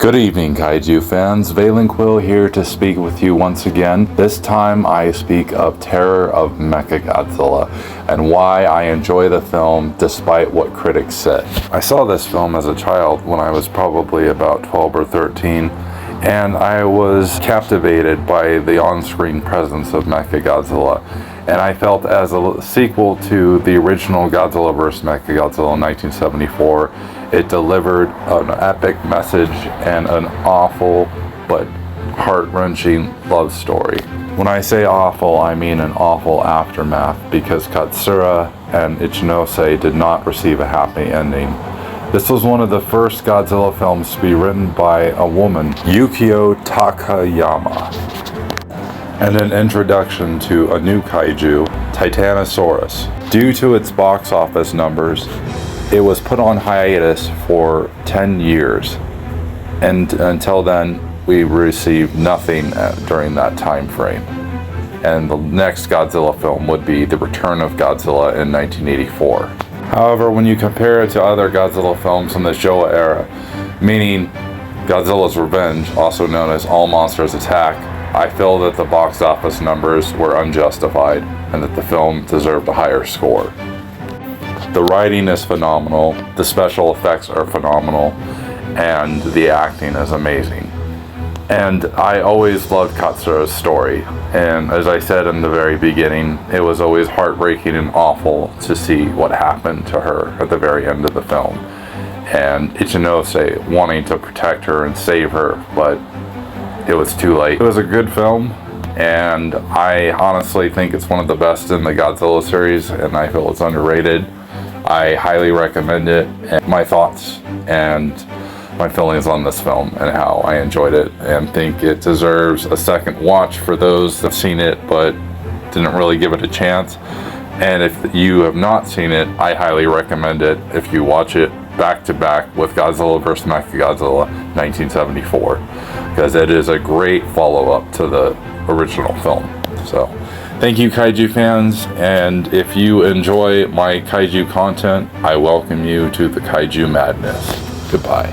Good evening, kaiju fans. Valenquill here to speak with you once again. This time I speak of Terror of Mechagodzilla and why I enjoy the film despite what critics say. I saw this film as a child when I was probably about 12 or 13, and I was captivated by the on-screen presence of Mechagodzilla. And I felt as a sequel to the original Godzilla vs. Mechagodzilla in 1974, it delivered an epic message and an awful but heart-wrenching love story. When I say awful, I mean an awful aftermath, because Katsura and Ichinose did not receive a happy ending. This was one of the first Godzilla films to be written by a woman, Yukio Takayama, and an introduction to a new kaiju, Titanosaurus. Due to its box office numbers, it was put on hiatus for 10 years, and until then we received nothing during that time frame. And the next Godzilla film would be The Return of Godzilla in 1984. However, when you compare it to other Godzilla films in the Showa Era, meaning Godzilla's Revenge, also known as All Monsters Attack, I feel that the box office numbers were unjustified and that the film deserved a higher score. The writing is phenomenal, the special effects are phenomenal, and the acting is amazing. And I always loved Katsura's story, and as I said in the very beginning, it was always heartbreaking and awful to see what happened to her at the very end of the film. And Ichinose wanting to protect her and save her, but it was too late. It was a good film, and I honestly think it's one of the best in the Godzilla series, and I feel it's underrated. I highly recommend it, and my thoughts and my feelings on this film and how I enjoyed it, and think it deserves a second watch for those that have seen it but didn't really give it a chance. And if you have not seen it, I highly recommend it if you watch it back to back with Godzilla vs. Mechagodzilla 1974, because it is a great follow-up to the original film. So thank you, kaiju fans, and if you enjoy my kaiju content, I welcome you to the kaiju madness. Goodbye.